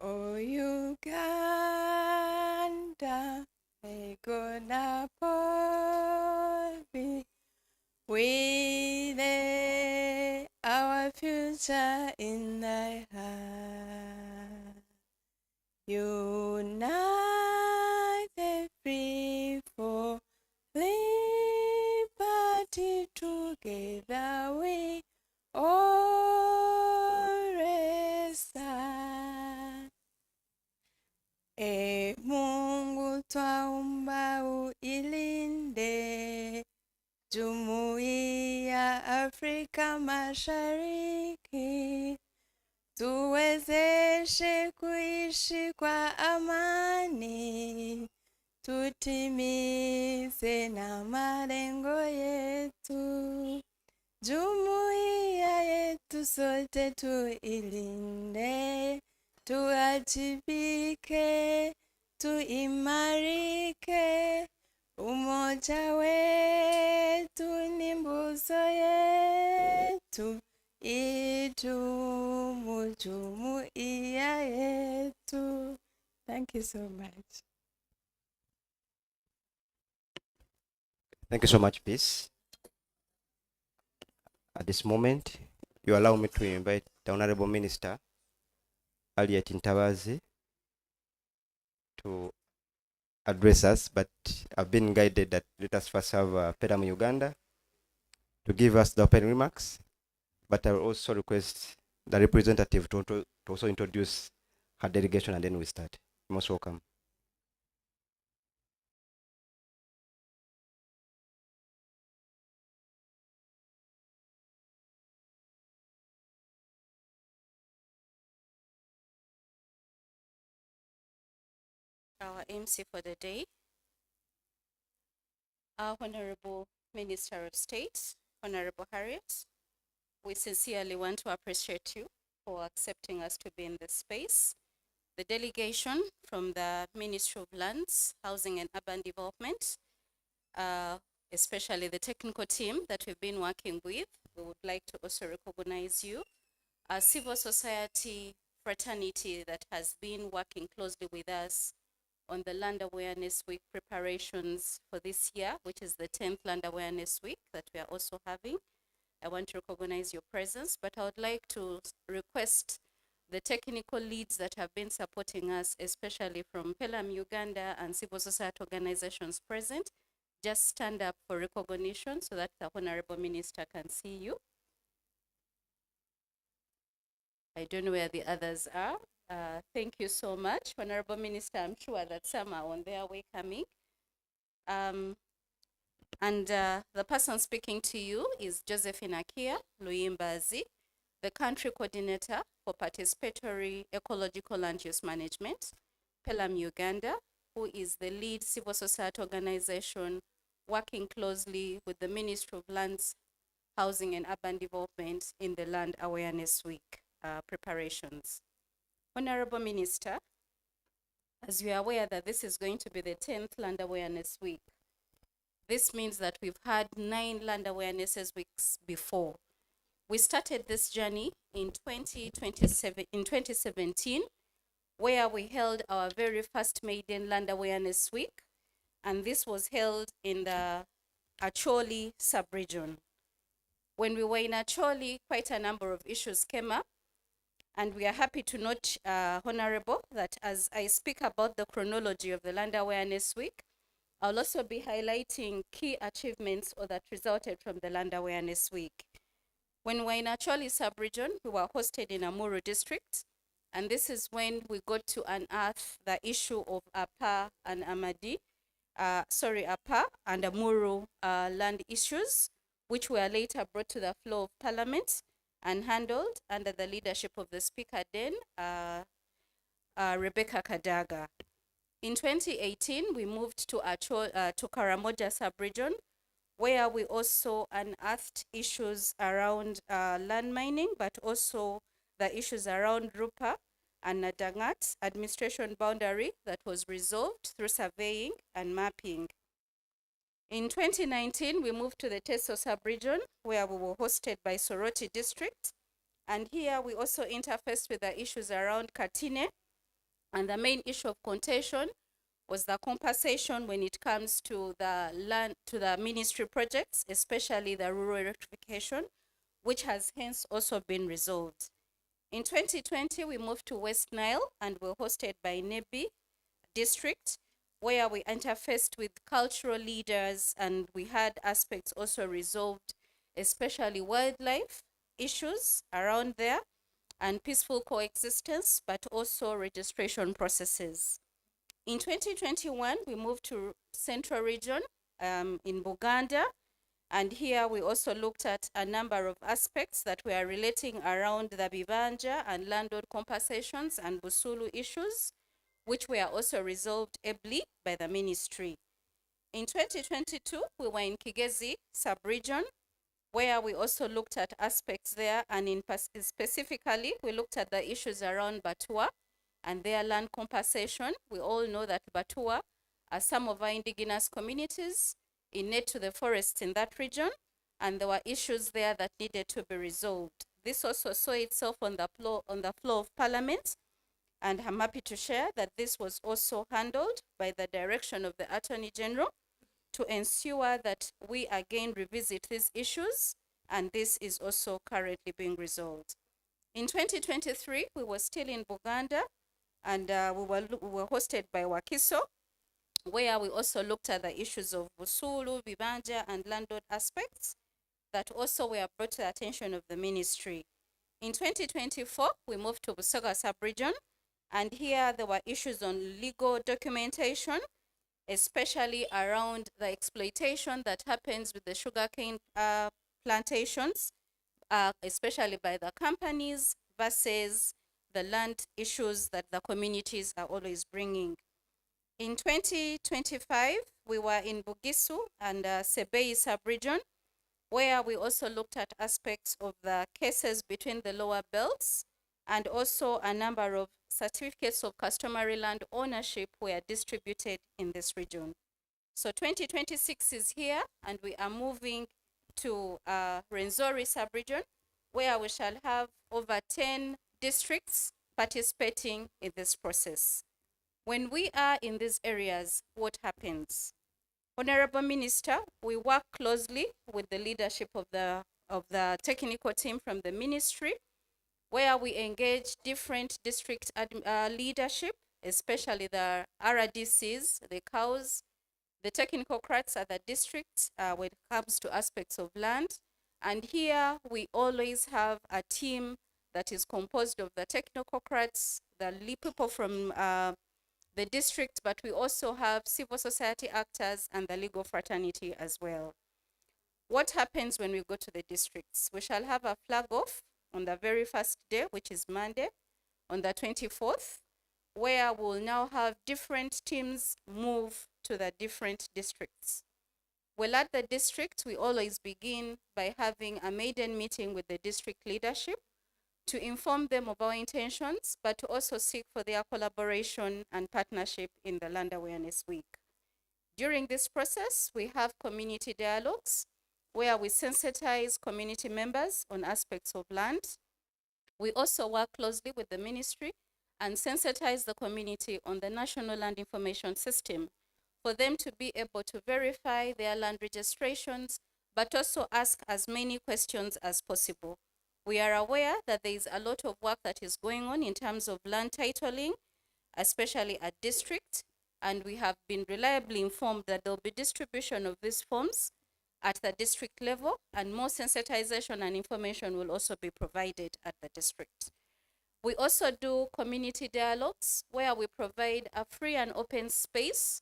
Oh, Uganda, we gonna be. We lay our future in thy hand. United free for liberty, together we always stand. E Mungu twaomba uilinde Jumuiya Afrika Mashariki, tuwezeshe kuishi kwa amani, tutimize na malengo yetu. Jumuiya yetu sote tuilinde, tuajibike, tuimarike. Umoja wetu ni nguzo yetu, idumu jumuiya yetu. Thank you so much. Thank you so much, Peace. At this moment, you allow me to invite the Honorable Minister, Aliet Ntabazi, to address us, but I've been guided that let us first have Peram Uganda to give us the opening remarks, but I will also request the representative to also introduce her delegation, and then we start. You're most welcome. Our MC for the day, our Honorable Minister of State, Honorable Harriet, we sincerely want to appreciate you for accepting us to be in this space. The delegation from the Ministry of Lands, Housing and Urban Development, especially the technical team that we've been working with, we would like to also recognize you. Our civil society fraternity that has been working closely with us on the Land Awareness Week preparations for this year, which is the 10th Land Awareness Week that we are also having. I want to recognize your presence, but I would like to request the technical leads that have been supporting us, especially from Pelam Uganda and civil society organizations present, just stand up for recognition so that the Honorable Minister can see you. I don't know where the others are. Thank you so much, Honorable Minister. I'm sure that some are on their way coming. The person speaking to you is Josephine Akia Luimbazi, the country coordinator for participatory ecological land use management, Pelam Uganda, who is the lead civil society organization working closely with the Ministry of Lands, Housing and Urban Development in the Land Awareness Week preparations. Honorable Minister, as you are aware that this is going to be the 10th Land Awareness Week, this means that we've had 9 Land Awarenesses weeks before. We started this journey in 2017, where we held our very first maiden Land Awareness Week, and this was held in the Acholi sub-region. When we were in Acholi, quite a number of issues came up, and we are happy to note, Honorable, that as I speak about the chronology of the Land Awareness Week, I'll also be highlighting key achievements or that resulted from the Land Awareness Week. When we were in Acholi sub-region, we were hosted in Amuru district, and this is when we got to unearth the issue of Apa and Apa and Amuru land issues, which were later brought to the floor of Parliament and handled under the leadership of the Speaker then, Rebecca Kadaga. In 2018, we moved to Karamoja sub-region, where we also unearthed issues around land mining, but also the issues around Rupa and Nadangat administration boundary that was resolved through surveying and mapping. In 2019, we moved to the Teso sub-region, where we were hosted by Soroti district. And here we also interfaced with the issues around Katine, And the main issue of contention was the compensation when it comes to the land, to the ministry projects, especially the rural electrification, which has hence also been resolved. In 2020, we moved to West Nile and were hosted by Nebi district, where we interfaced with cultural leaders and we had aspects also resolved, especially wildlife issues around there and peaceful coexistence, but also registration processes. In 2021, we moved to Central Region in Buganda, and here we also looked at a number of aspects that were relating around the Bibanja and landlord compensations and Busulu issues, which were also resolved ably by the ministry. In 2022, we were in Kigezi sub-region, where we also looked at aspects there, and specifically, we looked at the issues around Batua and their land compensation. We all know that Batua are some of our indigenous communities innate to the forests in that region, and there were issues there that needed to be resolved. This also saw itself on the floor of Parliament, and I'm happy to share that this was also handled by the direction of the Attorney General to ensure that we again revisit these issues, and this is also currently being resolved. In 2023, we were still in Buganda, and we were hosted by Wakiso, where we also looked at the issues of Busulu, Bibanja, and landlord aspects that also were brought to the attention of the ministry. In 2024, we moved to Busoga sub-region, and here there were issues on legal documentation, especially around the exploitation that happens with the sugarcane plantations, especially by the companies versus the land issues that the communities are always bringing. In 2025, we were in Bugisu and Sebei sub-region, where we also looked at aspects of the cases between the lower belts, and also a number of certificates of customary land ownership were distributed in this region. So 2026 is here, and we are moving to Rwenzori sub-region, where we shall have over 10 districts participating in this process. When we are in these areas, what happens? Honorable Minister, we work closely with the leadership of the technical team from the ministry, where we engage different district leadership, especially the RDCs, the cows, the technocrats at the districts when it comes to aspects of land. And here we always have a team that is composed of the technocrats, the people from the district, but we also have civil society actors and the legal fraternity as well. What happens when we go to the districts? We shall have a flag off on the very first day, which is Monday, on the 24th, where we'll now have different teams move to the different districts. Well, at the district, we always begin by having a maiden meeting with the district leadership to inform them of our intentions, but to also seek for their collaboration and partnership in the Land Awareness Week. During this process, we have community dialogues where we sensitize community members on aspects of land. We also work closely with the ministry and sensitize the community on the National Land Information System for them to be able to verify their land registrations, but also ask as many questions as possible. We are aware that there is a lot of work that is going on in terms of land titling, especially at district, and we have been reliably informed that there will be distribution of these forms at the district level, and more sensitization and information will also be provided at the district. We also do community dialogues where we provide a free and open space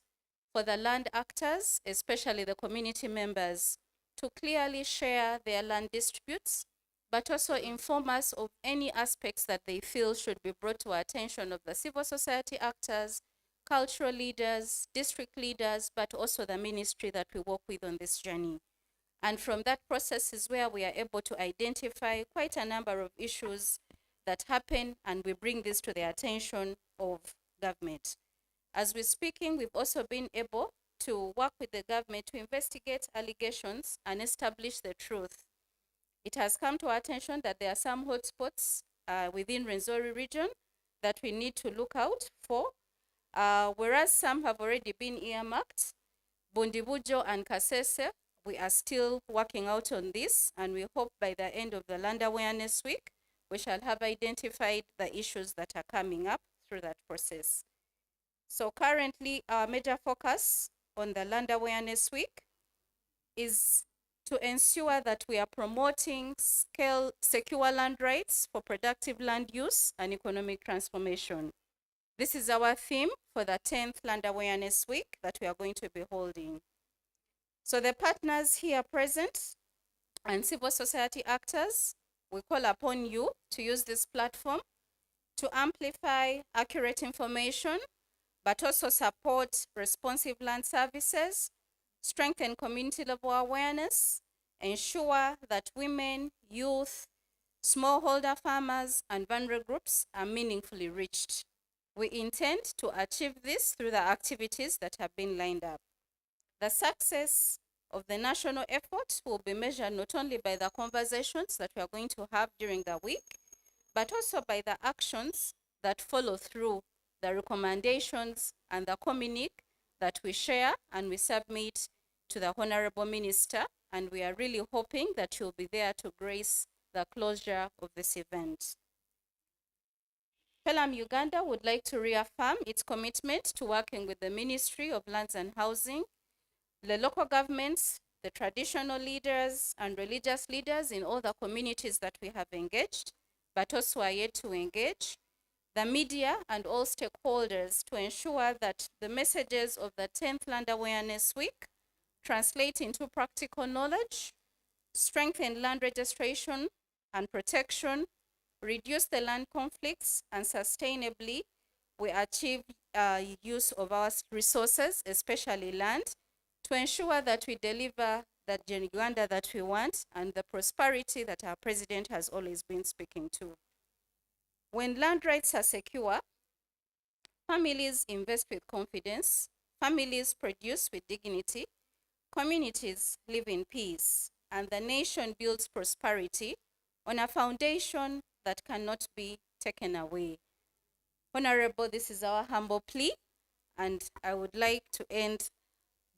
for the land actors, especially the community members, to clearly share their land disputes, but also inform us of any aspects that they feel should be brought to our attention of the civil society actors, cultural leaders, district leaders, but also the ministry that we work with on this journey. And from that process is where we are able to identify quite a number of issues that happen, and we bring this to the attention of government. As we're speaking, we've also been able to work with the government to investigate allegations and establish the truth. It has come to our attention that there are some hotspots within Rwenzori region that we need to look out for. Whereas some have already been earmarked, Bundibujo and Kasese, we are still working out on this, and we hope by the end of the Land Awareness Week, we shall have identified the issues that are coming up through that process. So currently, our major focus on the Land Awareness Week is to ensure that we are promoting secure land rights for productive land use and economic transformation. This is our theme for the 10th Land Awareness Week that we are going to be holding. So the partners here present and civil society actors, we call upon you to use this platform to amplify accurate information, but also support responsive land services, strengthen community level awareness, ensure that women, youth, smallholder farmers, and vulnerable groups are meaningfully reached. We intend to achieve this through the activities that have been lined up. The success of the national effort will be measured not only by the conversations that we are going to have during the week, but also by the actions that follow through the recommendations and the communique that we share and we submit to the Honorable Minister, and we are really hoping that you'll be there to grace the closure of this event. Pelam Uganda would like to reaffirm its commitment to working with the Ministry of Lands and Housing, the local governments, the traditional leaders and religious leaders in all the communities that we have engaged, but also are yet to engage, the media and all stakeholders to ensure that the messages of the 10th Land Awareness Week translate into practical knowledge, strengthen land registration and protection, reduce the land conflicts, and sustainably we achieve use of our resources, especially land, to ensure that we deliver that Uganda that we want and the prosperity that our president has always been speaking to. When land rights are secure, families invest with confidence, families produce with dignity, communities live in peace, and the nation builds prosperity on a foundation that cannot be taken away. Honorable, this is our humble plea, and I would like to end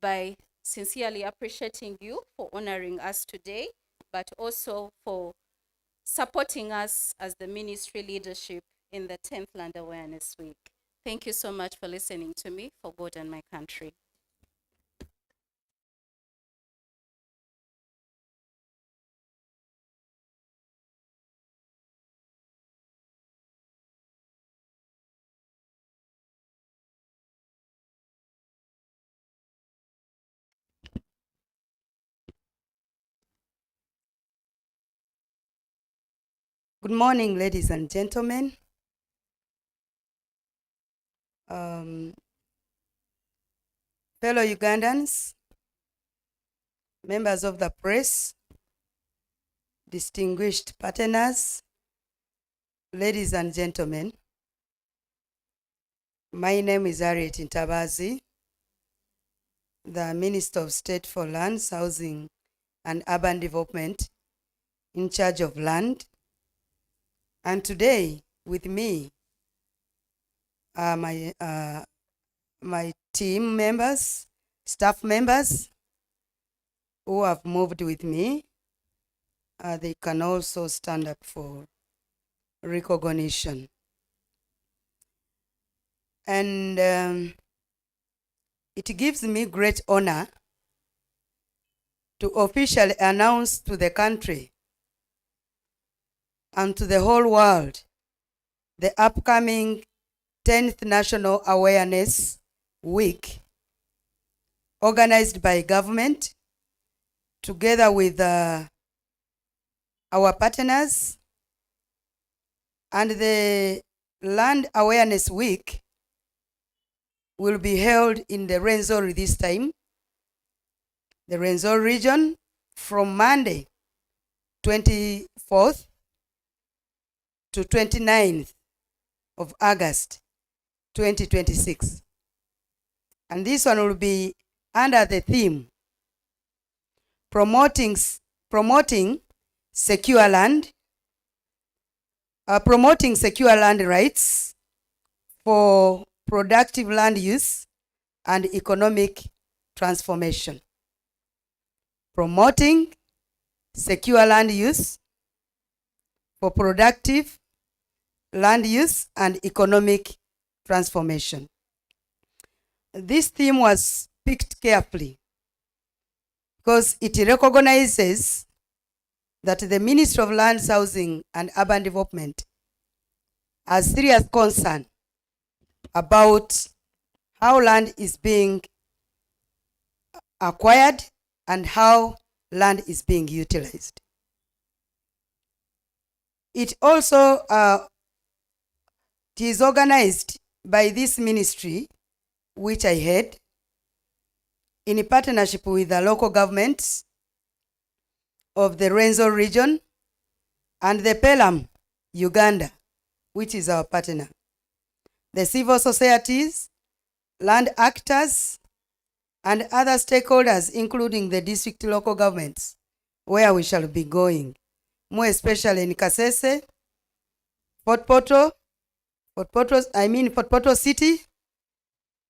by sincerely appreciating you for honoring us today, but also for supporting us as the ministry leadership in the 10th Land Awareness Week. Thank you so much for listening to me, for God and my country. Good morning, ladies and gentlemen. Fellow Ugandans, members of the press, distinguished partners, ladies and gentlemen, my name is Harriet Ntabazi, the Minister of State for Lands, Housing and Urban Development, in charge of land. And today, with me are my team members, staff members who have moved with me. They can also stand up for recognition. And it gives me great honor to officially announce to the country and to the whole world the upcoming 10th National Awareness Week, organized by government together with our partners. And the Land Awareness Week will be held in the Rwenzori this time, the Rwenzori region, from Monday 24th to 29th of August 2026. And this one will be under the theme promoting secure land, promoting secure land rights for productive land use and economic transformation, promoting secure land use for productive land use and economic transformation. This theme was picked carefully because it recognizes that the Ministry of Lands, Housing and Urban Development has serious concern about how land is being acquired and how land is being utilized. It also it is organized by this ministry, which I head, in a partnership with the local governments of the Renzo region and the Pelam, Uganda, which is our partner. The civil societies, land actors, and other stakeholders, including the district local governments, where we shall be going, more especially in Kasese, Fort Portal City,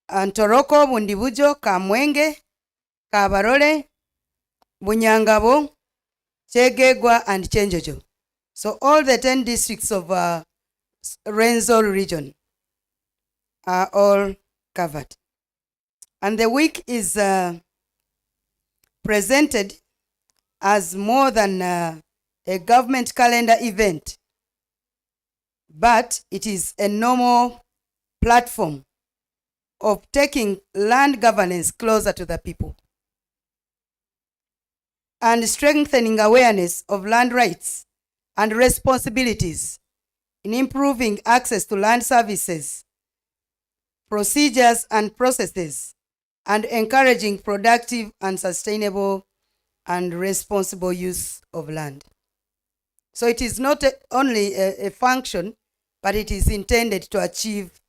and Toroko, Bundibujo, Kamwenge, Kabarole, Bunyangabo, Chegegwa, and Chenjojo. So all the 10 districts of Renzo region are all covered. And the week is presented as more than a government calendar event, but it is a normal platform of taking land governance closer to the people and strengthening awareness of land rights and responsibilities in improving access to land services, procedures and processes, and encouraging productive and sustainable and responsible use of land. So it is not only a function, but it is intended to achieve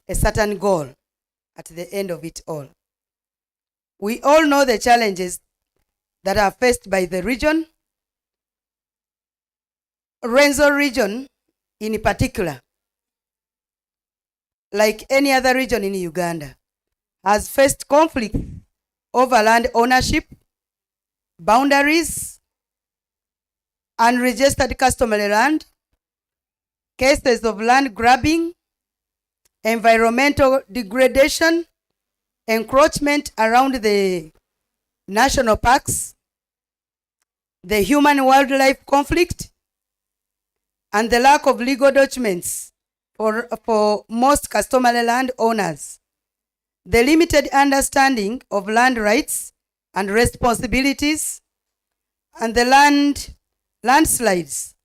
a certain goal at the end of it all. We all know the challenges that are faced by the region. Renzo region in particular, like any other region in Uganda, has faced conflict over land ownership, boundaries, unregistered customary land, cases of land grabbing, environmental degradation, encroachment around the national parks, the human-wildlife conflict, and the lack of legal documents for most customary land owners, the limited understanding of land rights and responsibilities, and the landslides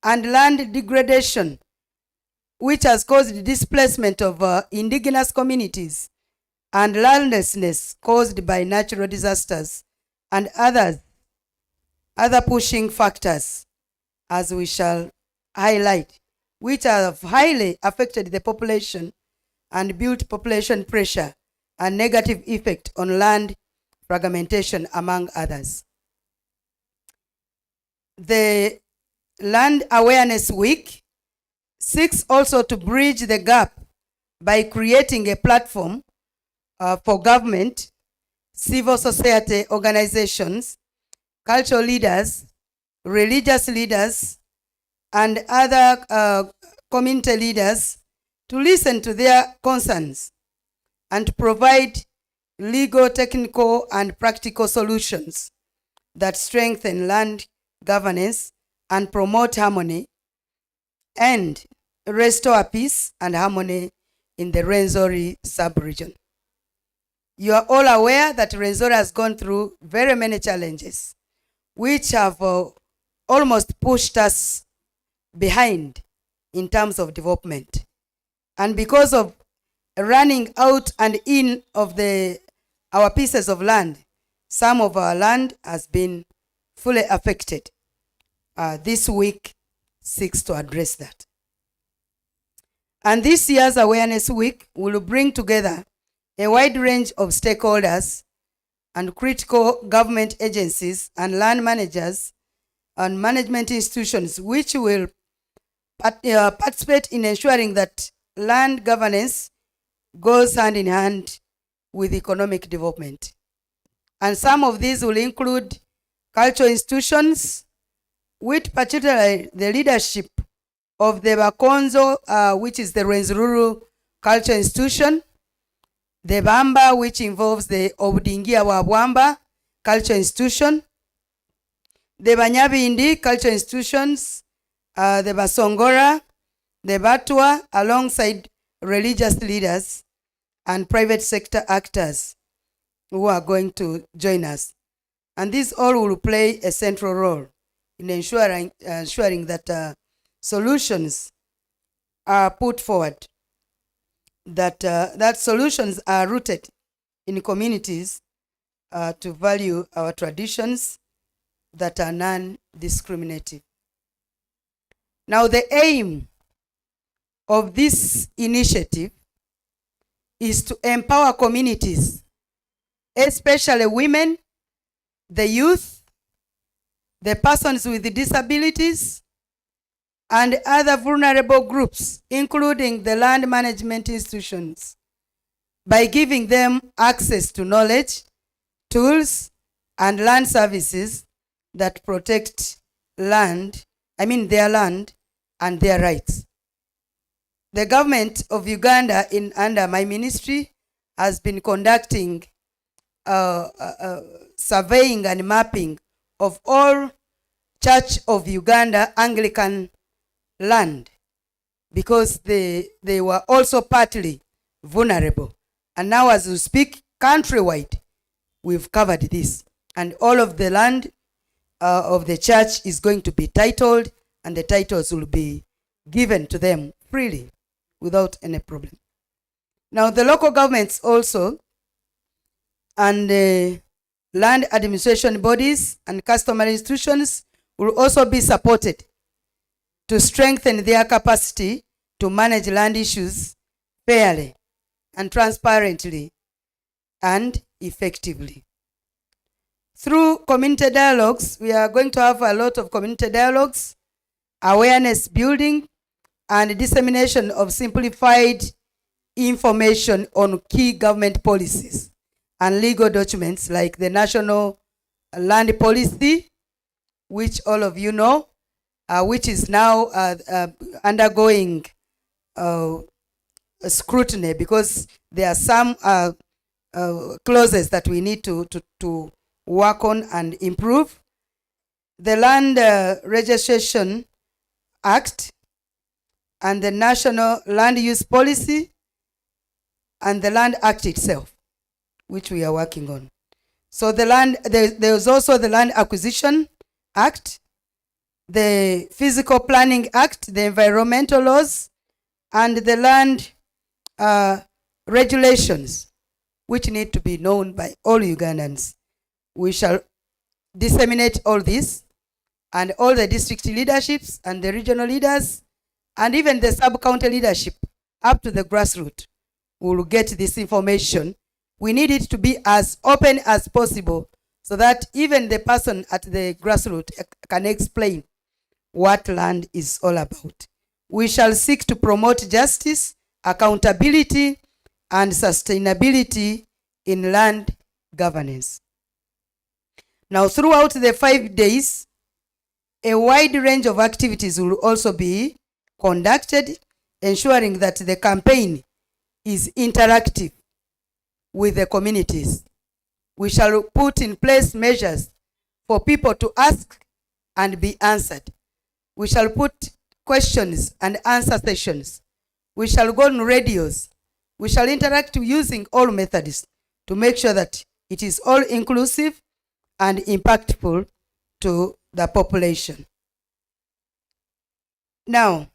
and land degradation, which has caused displacement of indigenous communities and landlessness caused by natural disasters and other pushing factors, as we shall highlight, which have highly affected the population and built population pressure and negative effect on land fragmentation, among others. The Land Awareness Week seeks also to bridge the gap by creating a platform for government, civil society organizations, cultural leaders, religious leaders, and other community leaders to listen to their concerns and to provide legal, technical, and practical solutions that strengthen land governance and promote harmony and restore peace and harmony in the Rwenzori sub-region. You are all aware that Rwenzori has gone through very many challenges, which have almost pushed us behind in terms of development. And because of running out and in of our pieces of land, some of our land has been fully affected. This week seeks to address that. And this year's Awareness Week will bring together a wide range of stakeholders and critical government agencies and land managers and management institutions, which will participate in ensuring that land governance goes hand in hand with economic development. And some of these will include cultural institutions, with particularly the leadership of the Bakonzo, which is the Rwenzururu Cultural Institution, the Bamba, which involves the Obudingia wa Bwamba Cultural Institution, the Banyabindi Cultural Institutions, the Basongora, the Batwa, alongside religious leaders and private sector actors who are going to join us. And these all will play a central role in ensuring that solutions are put forward, that solutions are rooted in communities to value our traditions that are non-discriminative. Now, the aim of this initiative is to empower communities, especially women, the youth, the persons with disabilities, and other vulnerable groups, including the land management institutions, by giving them access to knowledge, tools, and land services that protect their land and their rights. The government of Uganda, under my ministry, has been conducting surveying and mapping of all Church of Uganda Anglican land, because they were also partly vulnerable. And now, as we speak, countrywide, we've covered this. And all of the land of the church is going to be titled, and the titles will be given to them freely without any problem. Now, the local governments also, and the land administration bodies and customary institutions will also be supported to strengthen their capacity to manage land issues fairly and transparently and effectively. Through community dialogues, we are going to have a lot of community dialogues, awareness building, and dissemination of simplified information on key government policies and legal documents like the National Land Policy, which all of you know, which is now undergoing scrutiny, because there are some clauses that we need to work on and improve. The Land Registration Act, and the National Land Use Policy, and the Land Act itself, which we are working on. So there's also the Land Acquisition Act, the Physical Planning Act, the environmental laws, and the land regulations, which need to be known by all Ugandans. We shall disseminate all this, and all the district leaderships and the regional leaders and even the sub-county leadership up to the grassroots will get this information. We need it to be as open as possible so that even the person at the grassroots can explain what land is all about. We shall seek to promote justice, accountability, and sustainability in land governance. Now, throughout the 5 days, a wide range of activities will also be conducted, ensuring that the campaign is interactive with the communities. We shall put in place measures for people to ask and be answered. We shall put questions and answer sessions. We shall go on radios. We shall interact using all methods to make sure that it is all inclusive and impactful to the population. Now,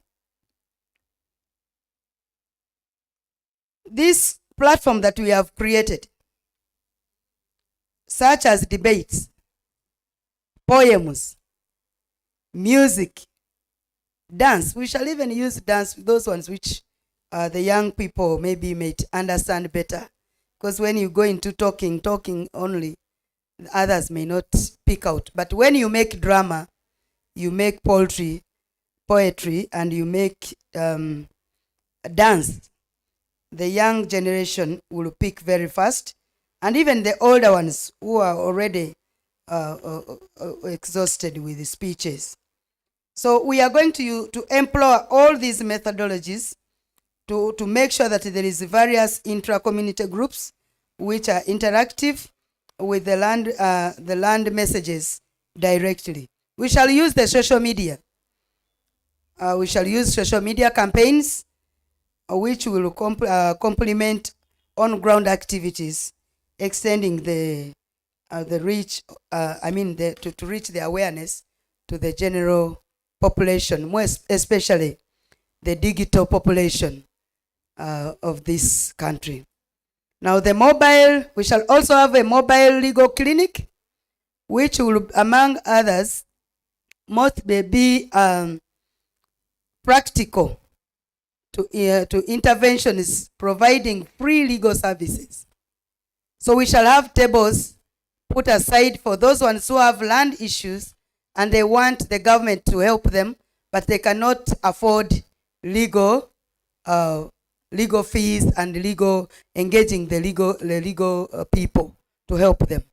this platform that we have created, such as debates, poems, music, dance. We shall even use dance, those ones which the young people maybe may understand better. Because when you go into talking only, others may not speak out. But when you make drama, you make poetry, and you make dance, the young generation will pick very fast, and even the older ones who are already exhausted with the speeches. So we are going to employ all these methodologies to make sure that there is various intra-community groups which are interactive with the land messages directly. We shall use the social media. We shall use social media campaigns which will complement on-ground activities, extending the reach, to reach the awareness to the general population, more especially the digital population of this country. Now we shall also have a mobile legal clinic, which will, among others, most may be practical to interventions providing free legal services. So we shall have tables put aside for those ones who have land issues and they want the government to help them, but they cannot afford legal fees and engaging the legal people to help them.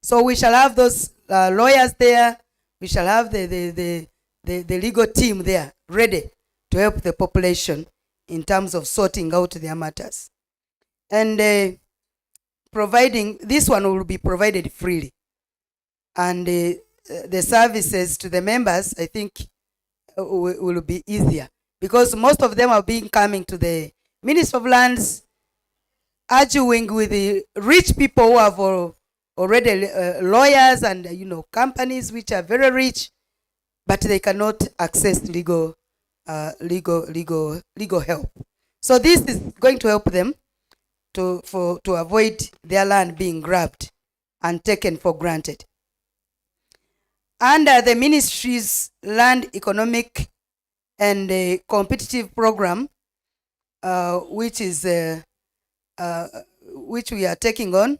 So we shall have those lawyers there. We shall have the legal team there ready to help the population in terms of sorting out their matters. And providing, this one will be provided freely. And the services to the members, I think, will be easier, because most of them have been coming to the Minister of Lands, arguing with the rich people who have already lawyers and companies which are very rich, but they cannot access legal help. So this is going to help them to avoid their land being grabbed and taken for granted. Under the ministry's land economic and competitive program, which we are taking on,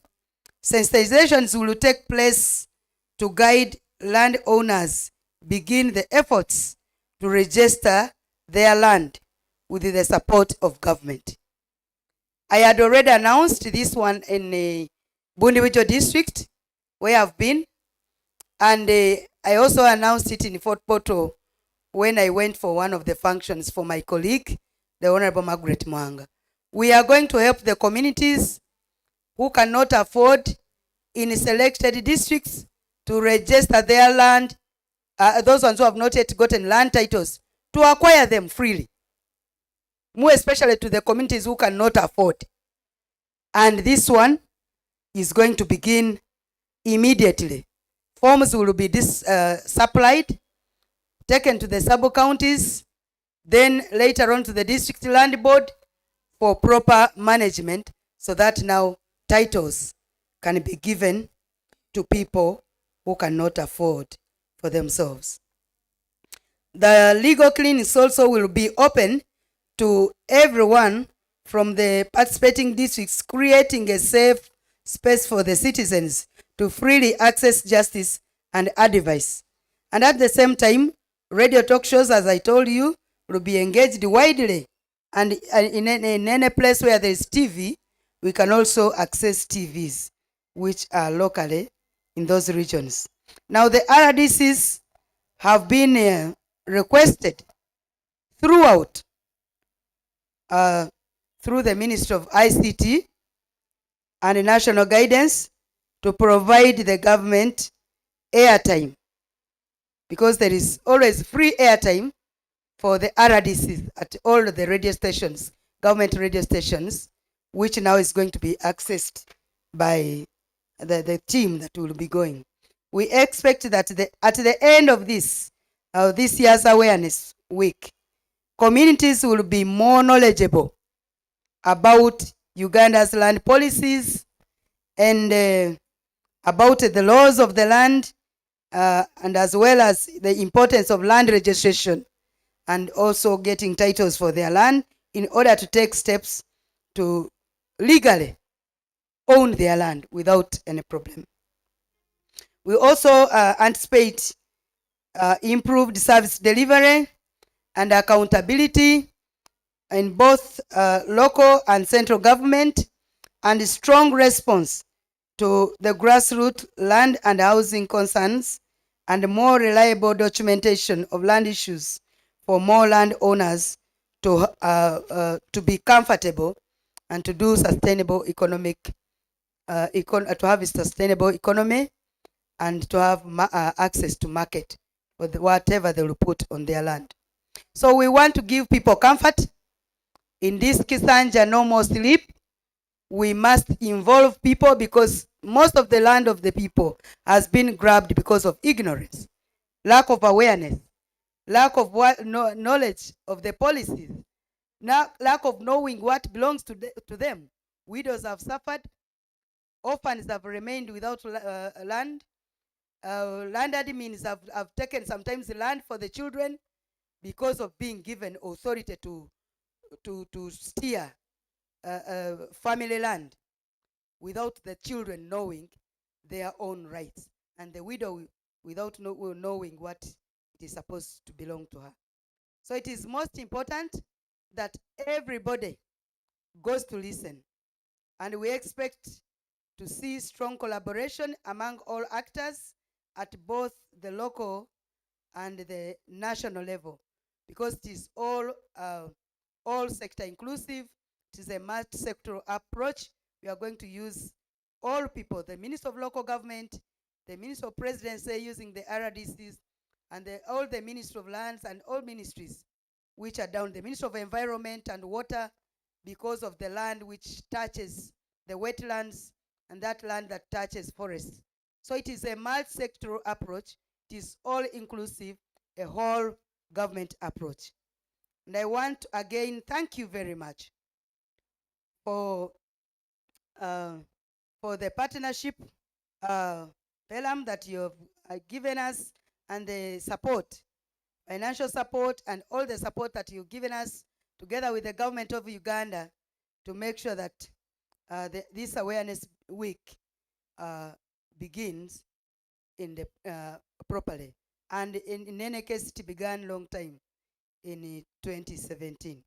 sensitizations will take place to guide landowners begin the efforts to register their land with the support of government. I had already announced this one in Bundibujo district where I've been, and I also announced it in Fort Portal when I went for one of the functions for my colleague, the Honorable Margaret Mwanga. We are going to help the communities who cannot afford in selected districts to register their land, those ones who have not yet gotten land titles, to acquire them freely, more especially to the communities who cannot afford. And this one is going to begin immediately. Forms will be supplied, taken to the sub-counties, then later on to the district land board for proper management, so that now titles can be given to people who cannot afford for themselves. The legal clinics also will be open to everyone from the participating districts, creating a safe space for the citizens to freely access justice and advice. And at the same time, radio talk shows, as I told you, will be engaged widely. And in any place where there is TV, we can also access TVs, which are locally in those regions. Now, the RDCs have been requested throughout through the Ministry of ICT and national guidance to provide the government airtime, because there is always free airtime for the RDCs at all the radio stations, government radio stations, which now is going to be accessed by the team that will be going. We expect that at the end of this year's awareness week, communities will be more knowledgeable about Uganda's land policies and about the laws of the land, and as well as the importance of land registration and also getting titles for their land in order to take steps to legally own their land without any problem. We also anticipate improved service delivery and accountability in both local and central government, and a strong response to the grassroots land and housing concerns, and more reliable documentation of land issues for more landowners to be comfortable and to do sustainable economic, to have a sustainable economy, and to have access to market for whatever they will put on their land. So we want to give people comfort. In this Kisanja no more sleep, we must involve people, because most of the land of the people has been grabbed because of ignorance, lack of awareness, lack of knowledge of the policies, lack of knowing what belongs to them. Widows have suffered, orphans have remained without land, land admins have taken sometimes the land for the children because of being given authority to steer family land without the children knowing their own rights, and the widow without knowing what it is supposed to belong to her. So it is most important that everybody goes to listen, and we expect to see strong collaboration among all actors at both the local and the national level, because it is all sector inclusive. It is a multi-sectoral approach. We are going to use all people, the Minister of Local Government, the Minister of Presidency using the RDCs, and all the Ministry of Lands and all ministries which are down, the Ministry of Environment and Water, because of the land which touches the wetlands and that land that touches forests. So it is a multi-sectoral approach. It is all inclusive, a whole government approach. And I want to again thank you very much for the partnership, Pelam, that you have given us, and the support, financial support, and all the support that you've given us together with the government of Uganda to make sure that this awareness week begins in the properly. And in any case, it began long time in 2017.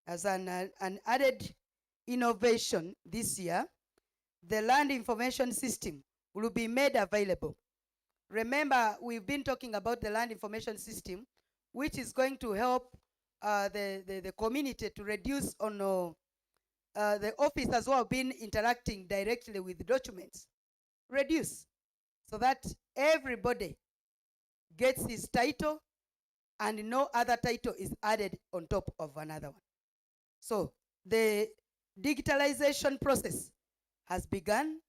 As an added innovation this year, the land information system will be made available. Remember, we've been talking about the land information system, which is going to help the community to reduce on the officers who have been interacting directly with documents, reduce, so that everybody gets his title and no other title is added on top of another one. So the digitalization process has begun,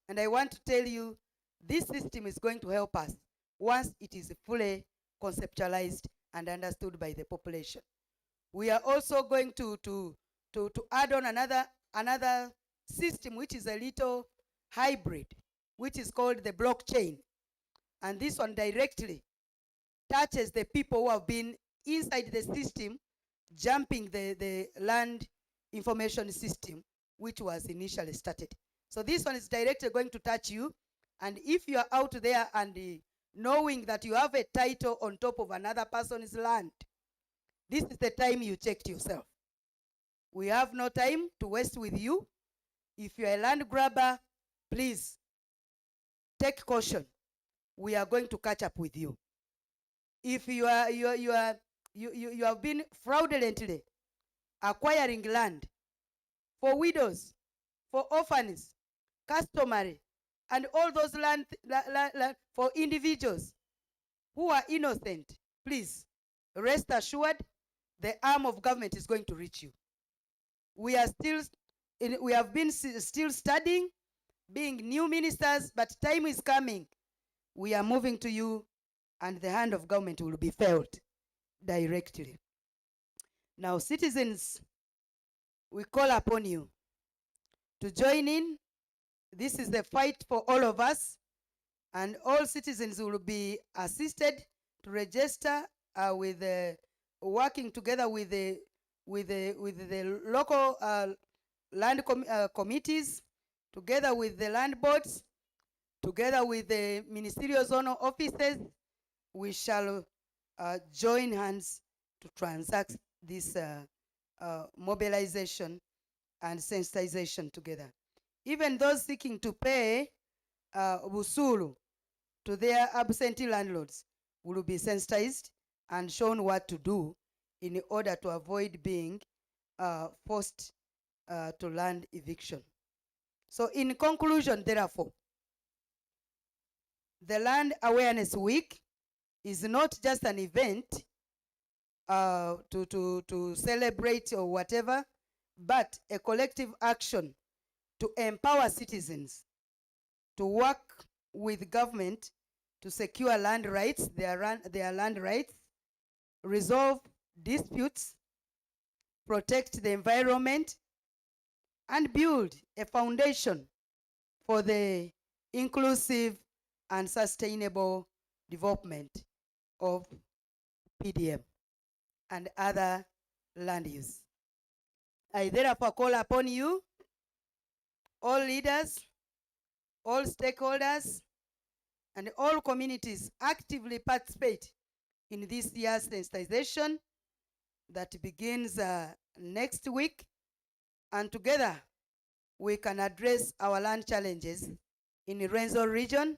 and I want to tell you this system is going to help us once it is fully conceptualized and understood by the population. We are also going to add on another system which is a little hybrid, which is called the blockchain. And this one directly touches the people who have been inside the system, jumping the land information system, which was initially started. So this one is directly going to touch you. And if you are out there and knowing that you have a title on top of another person's land, this is the time you checked yourself. We have no time to waste with you. If you're a land grabber, please take caution. We are going to catch up with you. If you have been fraudulently acquiring land for widows, for orphans, customary, and all those land for individuals who are innocent, please rest assured the arm of government is going to reach you. We are we have been still studying, being new ministers, but time is coming. We are moving to you, and the hand of government will be felt directly. Now, citizens, we call upon you to join in. This is the fight for all of us, and all citizens will be assisted to register with working together with the local land committees, together with the land boards, together with the ministerial zonal offices. We shall join hands to transact this mobilization and sensitization together. Even those seeking to pay busulu to their absentee landlords will be sensitized and shown what to do in order to avoid being forced to land eviction. So in conclusion, therefore, the Land Awareness Week is not just an event to celebrate or whatever, but a collective action to empower citizens to work with government to secure land rights, their land rights, resolve disputes, protect the environment, and build a foundation for the inclusive and sustainable development of PDM and other land use. I therefore call upon you, all leaders, all stakeholders, and all communities actively participate in this year's sensitization that begins next week, and together we can address our land challenges in the Renzo region.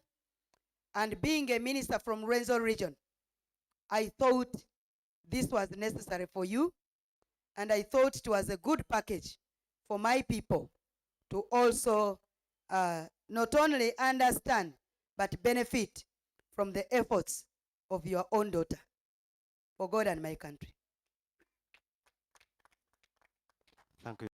And being a minister from Renzo region, I thought this was necessary for you, and I thought it was a good package for my people to also not only understand but benefit from the efforts of your own daughter for God and my country. Thank you.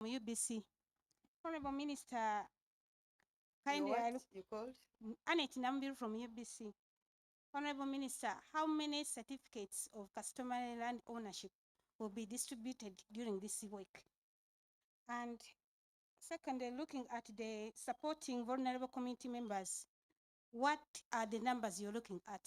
UBC. Honorable Minister, kindly, You called? Annette Nambil from UBC. Honorable Minister, how many certificates of customary land ownership will be distributed during this week? And secondly, looking at the supporting vulnerable community members, what are the numbers you're looking at?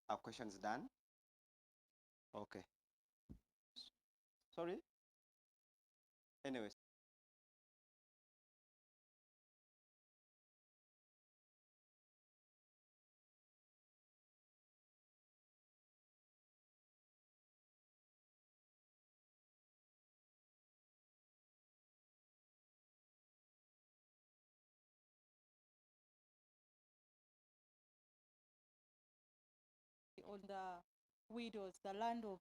Our question's done. Okay. Sorry? Anyways. On the widows, the land of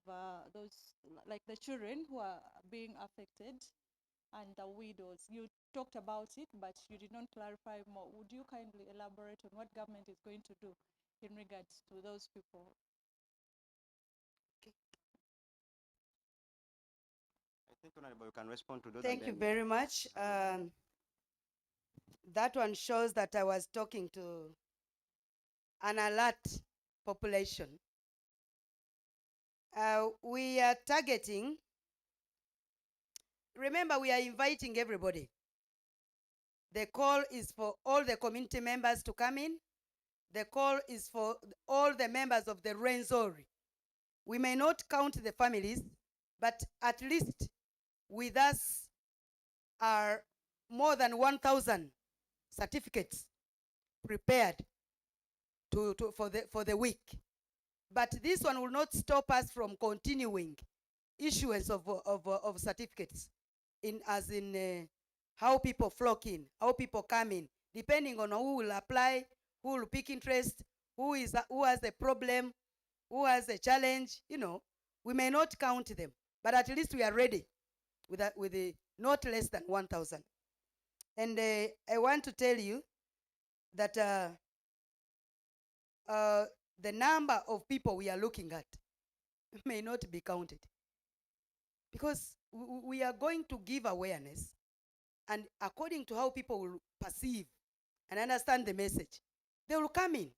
those, like the children who are being affected and the widows. You talked about it, but you did not clarify more. Would you kindly elaborate on what government is going to do in regards to those people? I think Honorable, you can respond to those. Thank you very much. That one shows that I was talking to an alert population. We are targeting, remember we are inviting everybody. The call is for all the community members to come in. The call is for all the members of the Renzori. We may not count the families, but at least with us are more than 1,000 certificates prepared for the week. But this one will not stop us from continuing issuance of certificates as in how people flock in, how people come in, depending on who will apply, who will pick interest, who has a problem, who has a challenge. You know, we may not count them, but at least we are ready with not less than 1,000. And I want to tell you that the number of people we are looking at may not be counted, because we are going to give awareness, and according to how people will perceive and understand the message, they will come in.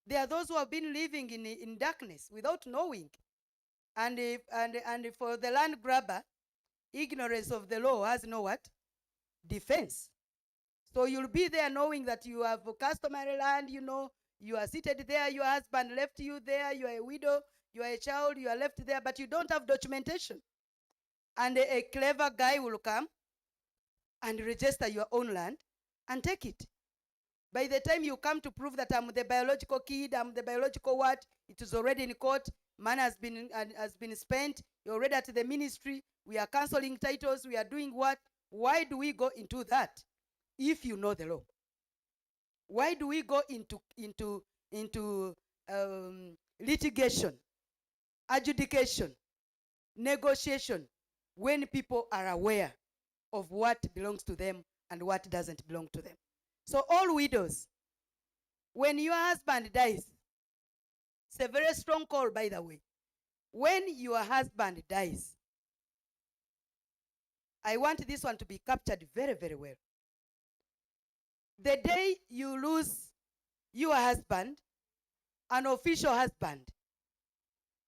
There are those who have been living in darkness without knowing. And for the land grabber, ignorance of the law has no what? Defense. So you'll be there knowing that you have customary land, you know, you are seated there, your husband left you there, you are a widow, you are a child, you are left there, but you don't have documentation. And a clever guy will come and register your own land and take it. By the time you come to prove that I'm the biological kid, I'm the biological what, it is already in court, money has been spent, you're already at the ministry, we are cancelling titles, we are doing what? Why do we go into that if you know the law? Why do we go into litigation, adjudication, negotiation, when people are aware of what belongs to them and what doesn't belong to them? So all widows, when your husband dies, it's a very strong call, by the way. When your husband dies, I want this one to be captured very, very well. The day you lose your husband, an official husband,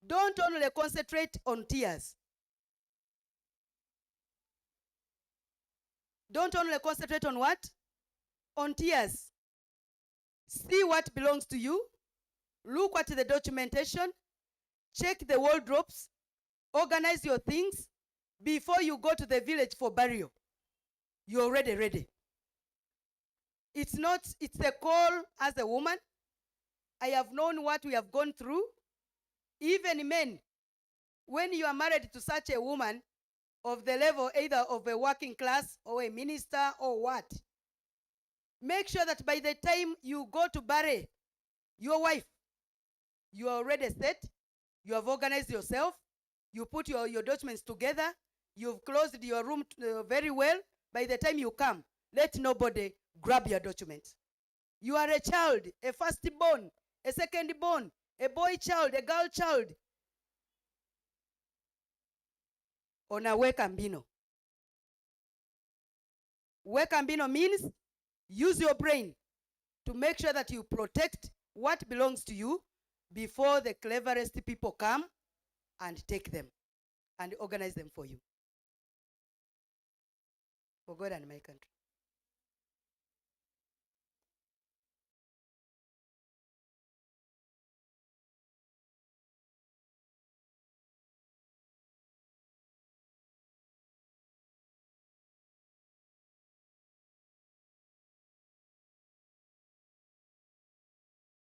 don't only concentrate on tears. Don't only concentrate on what? On tears. See what belongs to you. Look at the documentation. Check the wardrobes. Organize your things before you go to the village for burial. You're already ready. It's a call as a woman. I have known what we have gone through. Even men, when you are married to such a woman of the level either of a working class or a minister or what, make sure that by the time you go to bury your wife, you are already set, you have organized yourself, you put your documents together, you've closed your room very well. By the time you come, let nobody grab your documents. You are a child, a firstborn, a secondborn, a boy child, a girl child. Onaweka mbino. Weka mbino means use your brain to make sure that you protect what belongs to you before the cleverest people come and take them and organize them for you. For God and my country.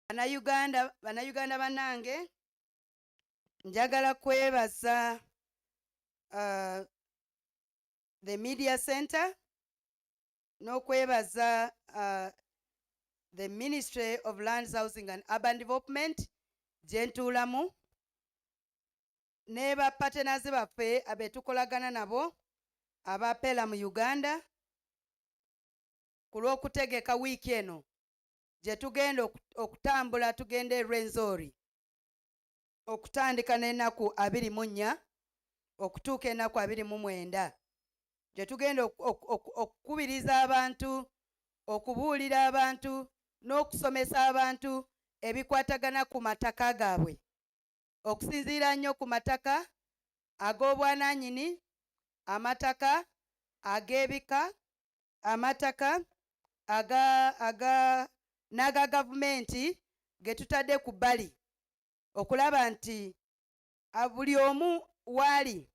Bannayuganda bannange, njagala kwebaza the media center n'okwebaza the Ministry of Lands, Housing and Urban Development gyentuulamu ne ba partners baffe abetukolagana nabo abapela mu Uganda ku lw'okutegeka wiiki eno gye tugenda okutambula tugenda e Rwenzori okutandika n'ennaku 24 okutuuka ennaku 29 gye tugenda okukubiriza abantu, okubuulira abantu n'okusomesa abantu ebikwatagana ku mataka gaabwe, okusinziira nnyo ku mataka ag'obwannannyini, amataka ag'ebika, amataka n'aga gavumenti ge tutadde ku bbali okulaba nti buli omu waali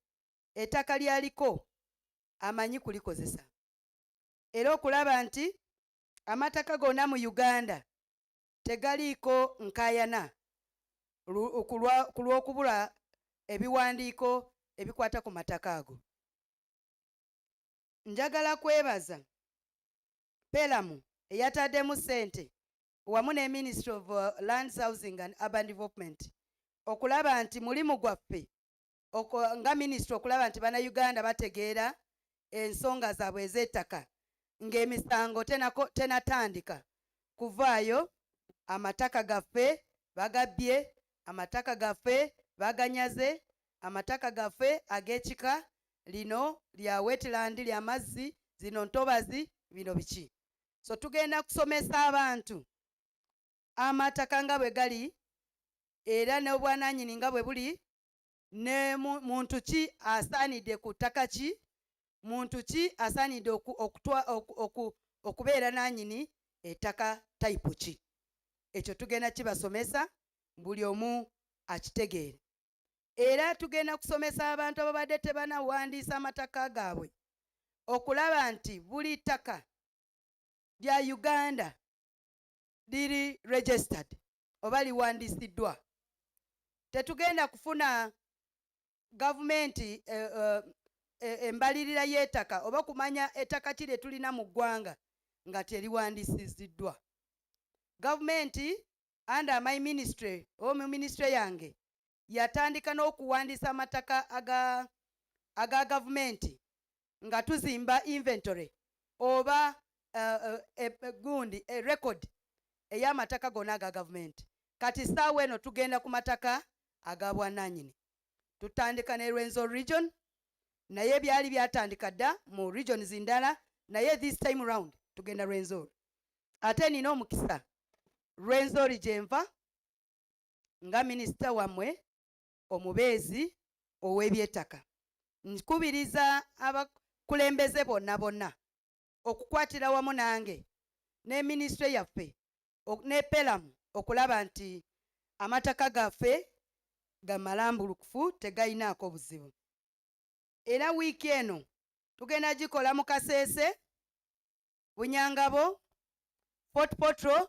ettaka lyaliko amanyi kulikozesa, era okulaba nti amataka gonna mu Uganda tegaliiko nkaayana ku lw'okubula ebiwandiiko ebikwata ku mataka ago. Njagala kwebaza Pelamu eyataddemu ssente wamu ne Ministry of Lands, Housing and Urban Development okulaba nti mulimu gwaffe nga ministry okulaba nti bannayuganda bategeera ensonga zaabwe ez'ettaka ng'emisango tenatandika kuvaayo. Amataka gaffe bagabbye, amataka gaffe baganyaze, amataka gaffe ag'ekika, lino lya wetland lya mazzi, zino ntobazi, bino biki. So tugenda kusomesa abantu amataka nga bwe gali era n'obwananyini nga bwe buli ne muntu ki asaanidde ku ttaka ki, muntu ki asaanidde okubeera nanyini ettaka tayipu ki. Ekyo tugenda kibasomesa buli omu akitegeere. Era tugenda kusomesa abantu ababadde tebanawandiisa amataka gaabwe okulaba nti buli ttaka lya Uganda liri registered oba liwandiisiddwa. Tetugenda kufuna gavumenti embalirira y'ettaka oba kumanya ettaka ki lye tulina mu ggwanga nga teriwandiisiziddwa. Gavumenti under my ministry oba mu ministry yange yatandika n'okuwandiisa amataka aga gavumenti nga tuzimba inventory oba gundi record ey'amataka gonna aga gavumenti. Kati saawa eno tugenda ku mataka aga bwannannyini. Tutandika ne Rwenzori region naye byali byatandika dda mu regions ndala naye this time round tugenda Rwenzori. Ate nina omukisa Rwenzori gyenva nga minisita wammwe omubeezi ow'ebyettaka. Nkubiriza abakulembeze bonna okukwatira wamu nange ne ministry yaffe ne pelamu okulaba nti amataka gaffe gamalambulukufu tegayinaako buzibu. Era wiiki eno tugenda gikola mu Kasese, Bunyangabo, Fort Portal,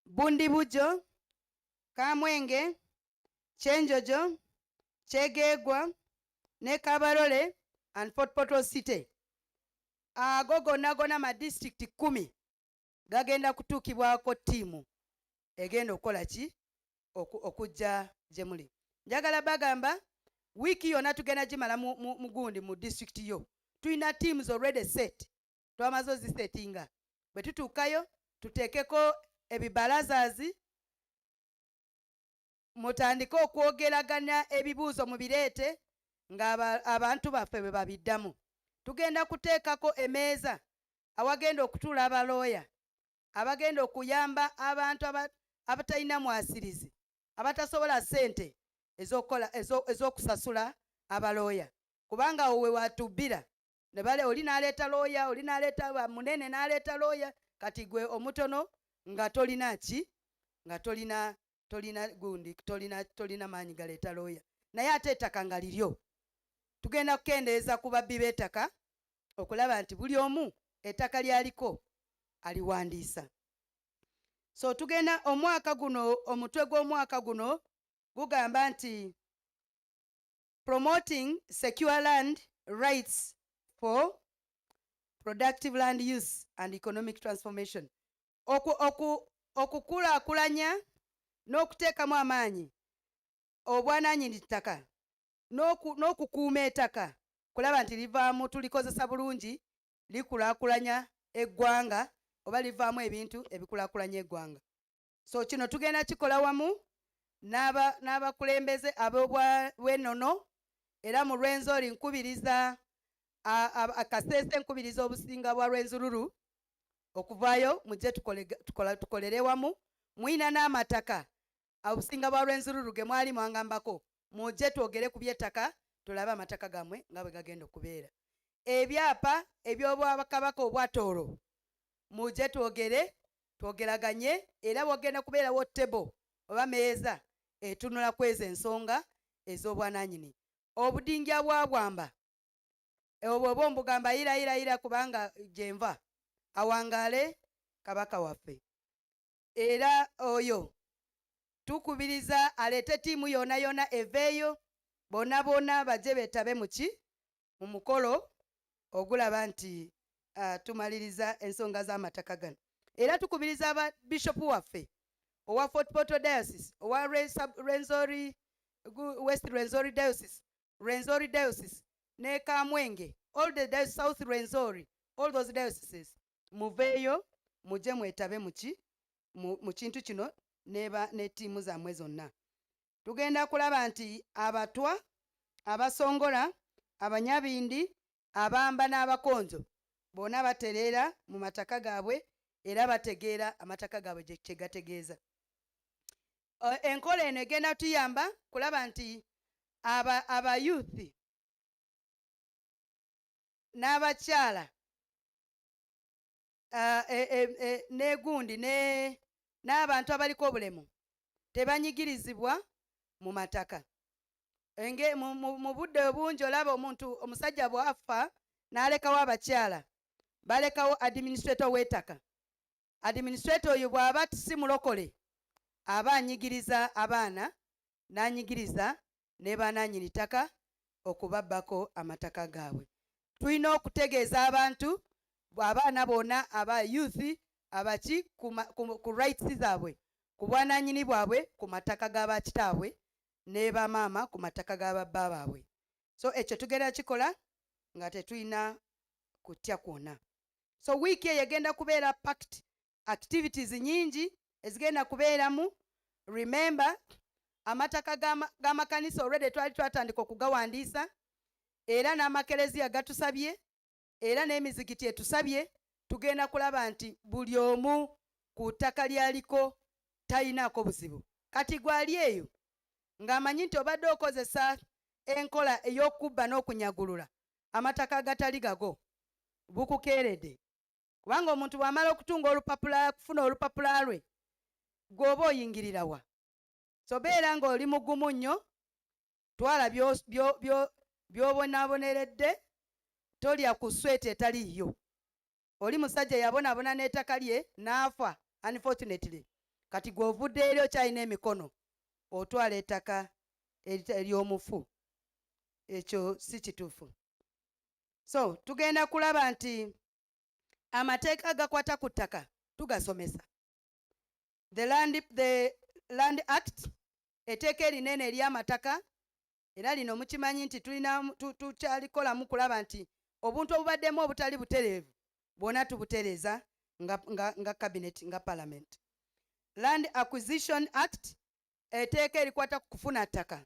Bundibujo, Kamwenge, Kyenjojo, Kyegeegwa ne Kabarole and Fort Portal City. Ago gonna ma district 10 gagenda kutuukibwako ttiimu egenda okukola ki okujja gye muli. Njagala bagamba wiiki yonna tugenda gimala mu gundi mu district yo. Tulina teams already set, twamaze ozisetinga. Bwe tutuukayo tuteekeko ebibalazaazi, mutandike okwogeragana ebibuuzo mu bireete nga abantu baffe bwe babiddamu. Tugenda kuteekako emeeza awagenda okutuula abalooya abagenda okuyamba abantu abatalina mwasirizi abatasobola ssente ez'okusasula abalooya, kubanga awo we watubbira ne bale oli n'aleeta looya, oli n'aleeta munene n'aleeta looya, kati gwe omutono nga tolina ki, nga tolina gundi, tolina maanyi galeeta looya. Naye ate ettaka nga liryo. Tugenda kukendeeza ku babbi b'ettaka okulaba nti buli omu ettaka lyaliko aliwandiisa. So tugenda omwaka guno, omutwe gw'omwaka guno gugamba nti promoting secure land rights for productive land use and economic transformation. Okukulaakulanya n'okuteekamu amaanyi obwananyini ttaka n'okukuuma ettaka kulaba nti livaamu tulikozesa bulungi, likulaakulanya eggwanga oba livaamu ebintu ebikulaakulanya eggwanga. So kino tugenda kikola wamu n'abakulembeze ab'obwennono. Era mu Rwenzori nkubiriza Kasese, nkubiriza obusinga bwa Rwenzururu okuvaayo mujje tukolere wamu. Mwina n'amataka obusinga bwa Rwenzururu ge mwali mwangambako, mujje twogere ku by'ettaka tulabe amataka gammwe nga bwe gagenda okubeera. Ebyapa eby'obwakabaka obwatooro mujje twogeraganye, era bwogenda kubeerawo tebo oba meeza etunula kweza ensonga ez'obwananyini. Obudingya bwabwamba obwo oba mbugamba ira kubanga gyenva awangaale kabaka waffe. Era oyo tukubiriza aleete ttiimu yonna eveeyo, bonna bajje beetabe mu mukolo ogulaba nti tumaliriza ensonga z'amataka gano. Era tukubiriza aba bishopu waffe owa Fort Portal Diocese, owa Rwenzori West Rwenzori Diocese, Rwenzori Diocese ne Kamwenge, all the diocese, South Rwenzori, all those dioceses muveeyo mujje mwetabe mu kintu kino ne ttiimu zammwe zonna. Tugenda kulaba nti abatwa, abasongola, abanyabindi, abamba n'abakonzo bonna batereera mu mataka gaabwe era bategeera amataka gaabwe kye gategeeza. Enkola eno egenda tuyamba kulaba nti abayuthi n'abakyala n'egundi n'abantu abaliko obulemu tebanyigirizibwa mu mataka. Mu budde obungi olaba omusajja bw'afa n'alekawo abakyala, balekawo administrator w'ettaka. Administrator oyo bw'aba si mulokole aba anyigiriza abaana n'anyigiriza ne bannannyini ttaka okubabbako amataka gaabwe. Tulina okutegeeza abantu abaana bonna aba youth abaki ku rights zaabwe, ku bwanannyini bwabwe ku mataka g'abakitaabwe ne bamaama ku mataka g'ababba baabwe. So ekyo tugenda kikola nga tetulina kutya kwonna. So wiiki eyo egenda kubeera packed activities nyingi ezigenda kubeeramu. Remember, amataka g'amakanisa already twali twatandika okugawandiisa, era n'amakereziya gatusabye, era n'emizikiti etusabye. Tugenda kulaba nti buli omu ku ttaka lyaliko talinaako buzibu. Kati gwali eyo ng'amanyi nti obadde okozesa enkola ey'okubba n'okunyagulula amataka agatali gago, bukukeeredde. Kubanga omuntu bw'amala okutunga olupapula, kufuna olupapula lwe, gw'oba oyingirira wa? So beera ng'oli mugumu nnyo, twala by'obonaaboneredde, tolya ku sweta etaliiyo. Oli musajja yabonaabona n'ettaka lye n'afa unfortunately, kati gw'ovudde eri okyalina emikono otwala ettaka ery'omufu. Ekyo si kituufu. So tugenda kulaba nti amateeka agakwata ku ttaka tugasomesa. The Land Act etteeka erinene ery'amataka, era lino mukimanyi nti tukyalikolamu kulaba nti obuntu obubaddemu obutali butereevu bwonna tubutereeza nga cabinet, nga parliament. Land Acquisition Act etteeka erikwata ku kufuna ttaka.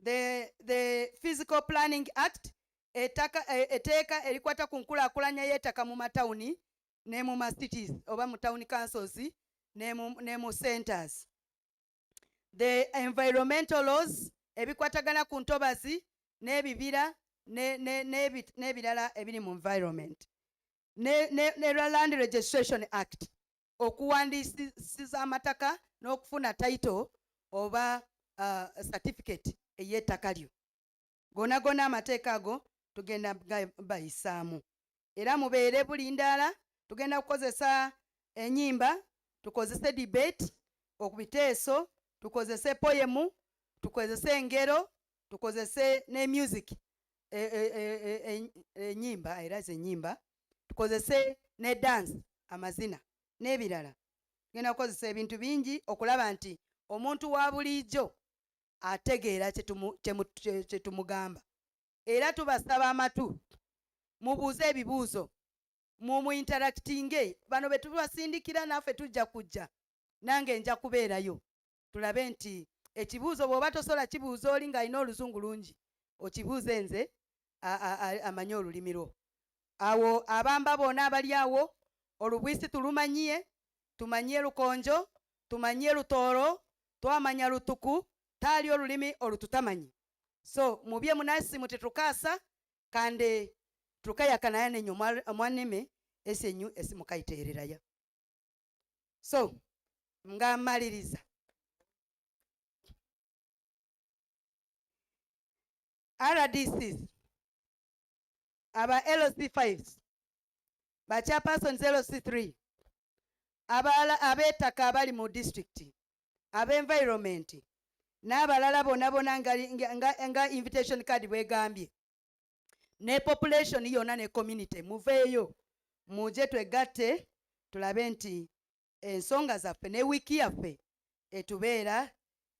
The Physical Planning Act etteeka erikwata ku nkulaakulanya y'ettaka mu matawuni ne mu cities oba mu town councils ne mu centers. The Environmental Laws ebikwatagana ku ntobazi n'ebibira n'ebirala ebiri mu environment. Ne Land Registration Act okuwandiisiza amataka n'okufuna title oba certificate ey'ettaka lyo. Gonna amateeka ago tugenda bayisaamu. Era mubeere bulindaala, tugenda kukozesa ennyimba, tukozese debate, okubiteeso, tukozese poemu, tukozese engero, tukozese ne music, ennyimba, era ennyimba, tukozese ne dance, amazina n'ebirala. Tugenda kukozesa ebintu bingi okulaba nti omuntu wa bulijjo ategeera kye tumugamba. Era tubasaba amatu, mubuuze ebibuuzo, mu interactinge. Bano be tubasindikira naffe tujja kujja, nange nja kubeerayo, tulabe nti ekibuuzo bw'oba tosobola kibuuza oli ng'alina oluzungu lungi, okibuuze nze amanye olulimi lwo. Awo abamba bonna abali awo, olubwisi tulumanyiye, tumanyie lukonjo, tumanyie lutooro, twamanya lutuku, taali olulimi olututamanyi. So mubye munasimu tetukaasa kande tukayakanaye nenyo omwanime esenyu esimukayiteereraya. So nga mmaliriza, RDCs, aba LC5s, ba chairpersons LC3, abettaka abali mu district, ab'environment n'abalala bonna nga invitation card bwegambye, ne population yonna ne community, muveeyo muje twegatte tulabe nti ensonga zaffe ne wiiki yaffe etubeera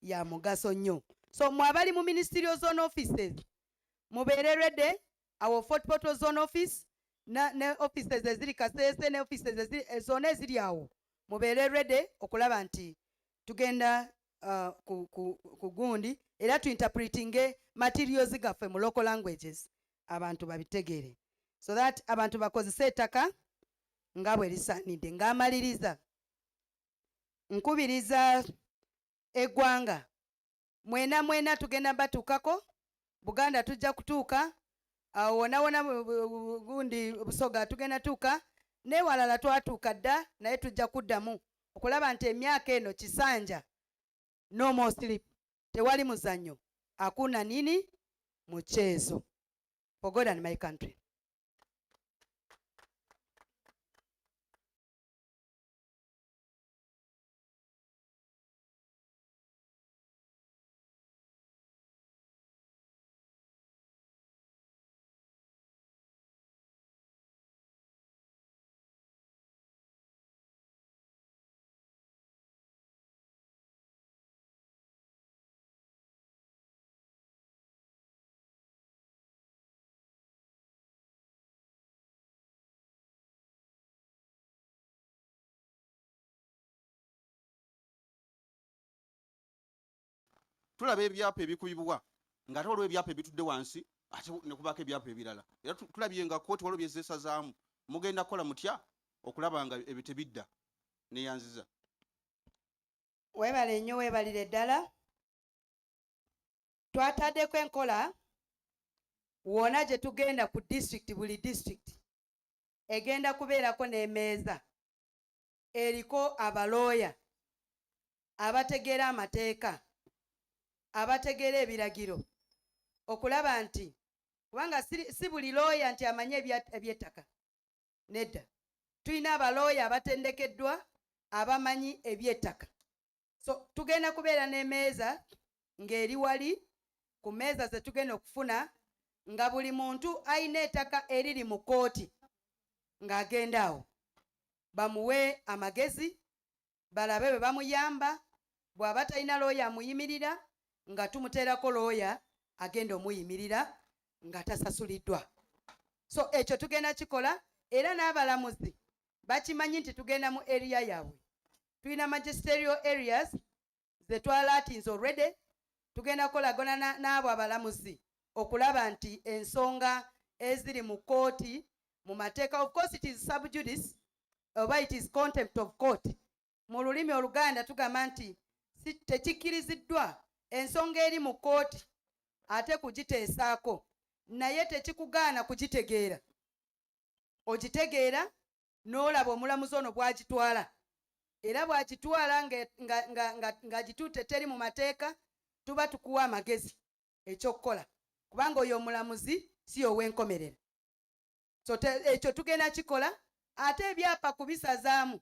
ya mugaso nnyo. So mwe abali mu ministerial zone offices mubeere ready. Our Fort Portal zone office ne offices eziri Kasese ne offices zone eziri awo mubeere ready okulaba nti tugenda ku gundi era tu interpreting materials gaffe mu local languages abantu babitegeere, so that abantu bakozese ettaka nga bwe lisaanidde. Ng'amaliriza, nkubiriza eggwanga mwena tugenda batuukako, Buganda tujja kutuuka, awo wona gundi Busoga tugenda tuuka, n'ewalala twatuuka dda naye tujja kuddamu okulaba nti emyaka eno Kisanja no more sleep, tewali muzannyo, hakuna nini mchezo, for God and my country. tulaba ebyapa ebikubibwa ng'ate waliwo ebyapa ebitudde wansi ate ne kubaako ebyapa ebirala. Era tulabye nga kkooti waliwo byezeesazaamu. Mugenda kukola mutya okulaba nga ebyo tebidda? Neeyanziza. Weebale nnyo, weebalire ddala. Twataddeko enkola wonna gye tugenda ku district, buli district egenda kubeerako n'emeeza eriko abalooya abategeera amateeka, abategeera ebiragiro, okulaba nti kubanga si buli looya nti amanye eby'ettaka. Nedda, tulina abalooya abatendekeddwa abamanyi eby'ettaka. So tugenda kubeera n'emeeza ng'eri wali ku meeza ze tugenda okufuna nga buli muntu ayina ettaka eriri mu kkooti ng'agenda awo bamuwe amagezi, balabe bwe bamuyamba, bw'aba talina looya amuyimirira nga tumuteerako looya agenda omuyimirira nga tasasuliddwa. So ekyo tugenda kikola, era n'abalamuzi bakimanyi nti tugenda mu area yaabwe. Tulina magisterial areas ze twalatinze already. Tugenda kukolagana n'abo abalamuzi okulaba nti ensonga eziri mu kkooti mu mateeka, of course it is sub judice oba it is contempt of court. Mu lulimi Oluganda tugamba nti tekikkiriziddwa ensonga eri mu kkooti ate kugiteesaako, naye tekikugaana kugitegeera. Ogitegeera n'olaba omulamuzi ono bw'agitwala, era bw'agitwala ng'agituute teri mu mateeka, tuba tukuwa amagezi ekyokukola, kubanga oyo omulamuzi si ow'enkomerera. So ekyo tugenda kikola. Ate ebyapa kubisazaamu,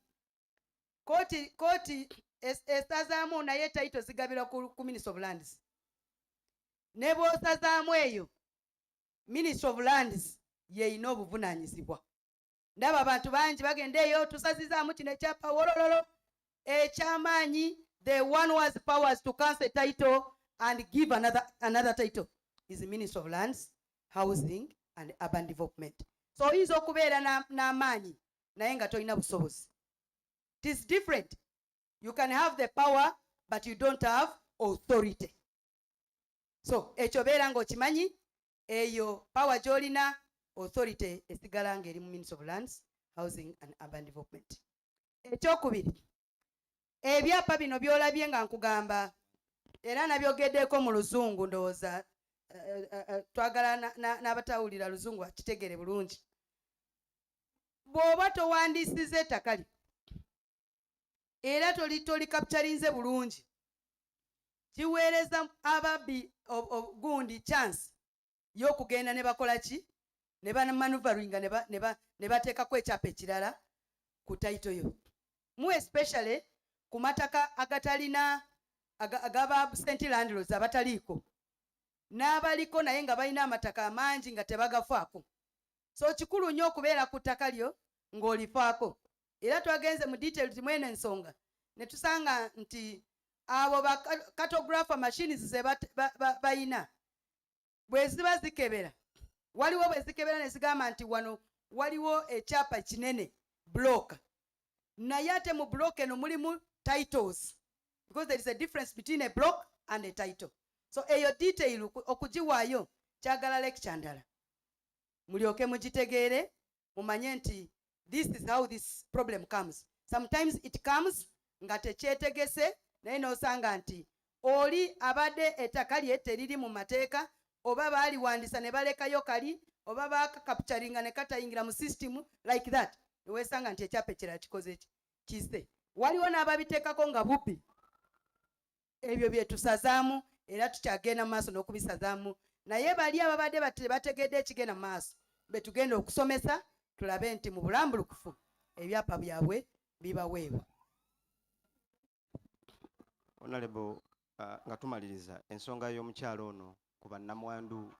kooti esazaamu naye taito zigabirwa ku Ministry of Lands. Ne bw'osazaamu eyo, Ministry of Lands yeeyina obuvunaanyizibwa. Ndaba abantu bangi bagenda eyo, tusazizaamu kino ekyapa wolololo ekyamaanyi. The one who has powers to cancel a title and give another title is the Ministry of Lands, Housing and Urban Development. So oyinza okubeera n'amaanyi naye nga tolina busobozi. It is different. You can have the power but you don't have authority. So ekyo beera ng'okimanyi, eyo power gy'olina, authority esigala ng'eri mu Ministry of Lands, Housing and Urban Development. Ekyokubiri, ebyapa bino byolabye nga nkugamba era nabyogeddeko mu Luzungu, ndowooza twagala n'abatawulira Luzungu akitegere bulungi. Bw'oba towandiisiza ettaka lyo era toli capturinze bulungi, kiweereza ababbi gundi chance y'okugenda ne bakola ki, ne bamanuvaringa ne bateekako ekyapa ekirala ku taito yo. Mu especially ku mataka agatalina agaba absent landlords abataliiko n'abaliko naye nga balina amataka amangi nga tebagafaako. So kikulu nnyo okubeera ku ttaka lyo ng'olifaako. Era twagenze mu details mwene ensonga ne tusanga nti abo ba cartographer machines ze bayina bwe ziba zikebera, waliwo bwe zikebera ne zigamba nti wano waliwo ekyapa kinene block, naye ate mu block eno mulimu titles, because there is a difference between a block and a title. So eyo detail okugiwaayo kyagala lecture ndala mulyoke mugitegeere, mumanye nti This is how this problem comes. Sometimes it comes nga tekyetegese naye n'osanga nti oli abadde ettaka lye teriri mu mateeka oba baaliwandisa ne balekayo kali oba bakakapturinga ne katayingira mu system like that, neweesanga nti ekyapa ekirala kikoze kise. Waliwo n'ababiteekako nga bubbi. Ebyo bye tusazaamu era tukyagenda mu maaso n'okubisazaamu, naye bali ababadde bategedde ekigenda mu maaso be tugenda okusomesa tulabe nti mu bulambulukufu ebyapa byabwe bibaweebwa. Honorable, nga tumaliriza ensonga y'omukyalo ono ku bannamwandu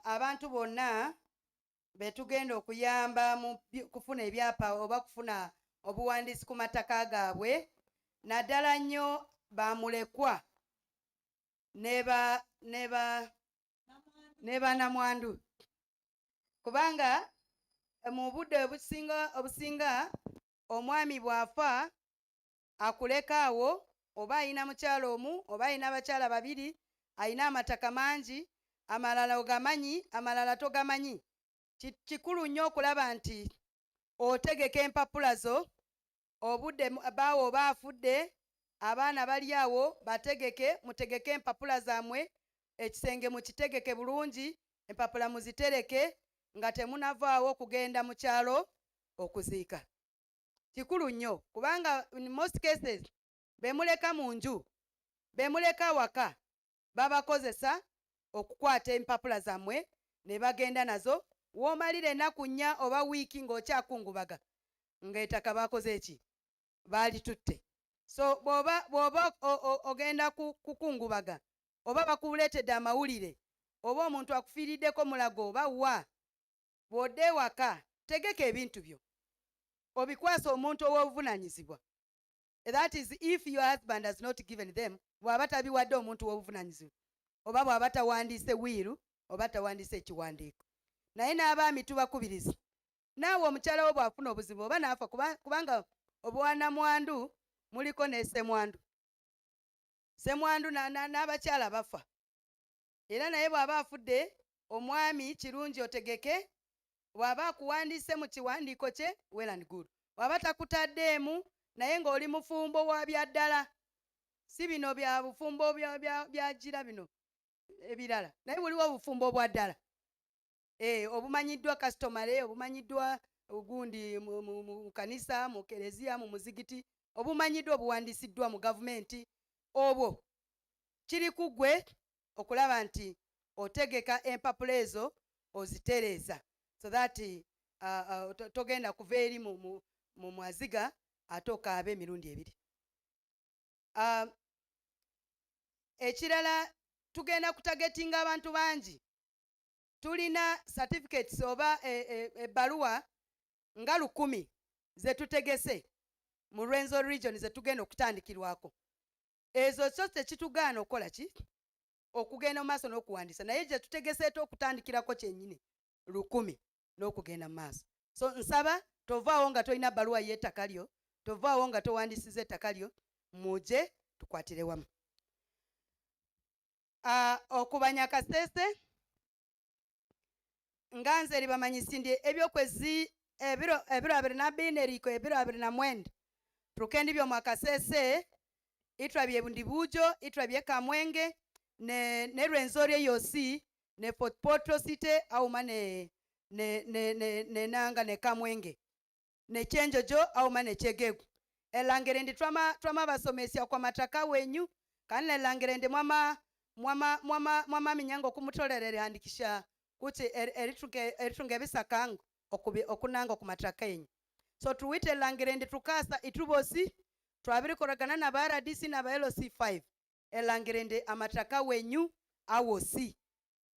Abantu bonna betugenda okuyamba mu kufuna ebyapa oba kufuna obuwandiisi ku mataka gaabwe, naddala nnyo bamulekwa ne bannamwandu, kubanga mu budde obusinga omwami bw'afa akuleka awo, oba ayina mukyalo omu oba ayina abakyala babiri, ayina amataka mangi, amalala ogamanyi amalala togamanyi. Kikulu nnyo okulaba nti otegeka empapula zo, obudde baawo oba afudde, abaana bali awo bategeke, mutegeke empapula zammwe, ekisenge mukitegeke bulungi, empapula muzitereke nga temunavaawo kugenda mu kyalo okuziika. Kikulu nnyo kubanga in most cases bemuleka mu nju, bemuleka waka, babakozesa okukwata empapula zammwe ne bagenda nazo, w'omalira ennaku 4 oba wiiki ng'okyakungubaga ng'ettaka bakoze eki? Baalitutte. So bw'oba ogenda kukungubaga oba bakuleetedde amawulire oba omuntu akufiiriddeko mulago oba wa, bw'odda ewaka tegeka ebintu byo obikwasa omuntu ow'obuvunaanyizibwa. That is if your husband has not given them, bw'aba tabiwadde omuntu w'obuvunaanyizibwa oba bw'aba tawandiise wiiru oba tawandiise ekiwandiiko. Naye n'abaami tubakubiriza, naawe omukyala wo bw'afuna obuzibu oba n'afa, kubanga obwannamwandu muliko ne ssemwandu. Ssemwandu n'abakyala bafa. Era naye bw'aba afudde, omwami kirungi otegeke, bw'aba akuwandiise mu kiwandiiko kye, well and good. Bw'aba takutaddeemu naye ng'oli mufumbo wa byaddala, si bino bya bufumbo byagira bino ebirala, naye buliwo obufumbo obwa ddala, obumanyiddwa customary, obumanyiddwa ogundi mu kanisa, mu kereziya, mu muzigiti, obumanyiddwa obuwandiisiddwa mu gavumenti. Obwo kiri ku ggwe okulaba nti otegeka empapula ezo ozitereeza, so that togenda kuva eri mu mwaziga ate okaabe emirundi ebiri. Ekirala tugenda kutagetinga abantu bangi. Tulina certificates oba ebbaluwa nga 100 ze tutegese mu Rwenzori region ze tugenda okutandikirwako. Ezo so tekitugaana okukola ki? Okugenda mu maaso n'okuwandiisa, naye gye tutegeseeto okutandikirako kyennyini 100 n'okugenda mu maaso. So nsaba tovaawo nga tolina bbaluwa y'ettaka lyo, tovaawo nga towandiisiza ettaka lyo, muje tukwatire wamu. Okubanya Kasese nga nze libamanyisi ndi ebyokwezi ebiro 22 eriko ebiro 29 tukendi by'omwa Kasese itwabye bundi bujo itwabye Kamwenge ne Rwenzori yosi ne Fort Portal City auma ne nanga ne Kamwenge ne Chenjojo auma ne Chegegu. Elangere ndi twama basomesya kwa mataka wenyu kandi elangere ndi mwama minyango kumutolere handikisha kuti eritunge bisakango okunanga ku mataka yenyu. So tuwite elangere ndi tukasa itubosi twabirikoragana na ba RDC na ba LC5 elangere ndi amataka wenyu awosi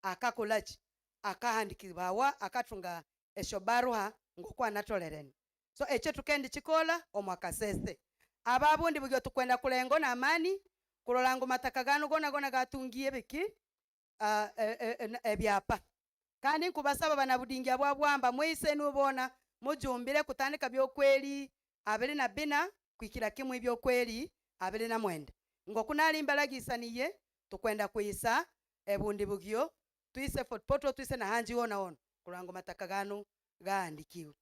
akakolaki akahandikibwawa akatunga eshobaruha ngokwa natolereni. So ekyo tukendi kikola omwa Kasese. ababundi bugyo tukwenda kulengo na amani kulolango mataka gano gona gatungiye biki ebyapa kandi nkubasaba banabudingia bwabwamba mwise nubona mujumbire kutandika byokweli 24 kwikira kimwe byokweli 29 ngo kunali imbalagisaniye tukwenda kuisa ebundi bugyo twise footpoto twise na hanji wona kulango mataka gano gaandikiwe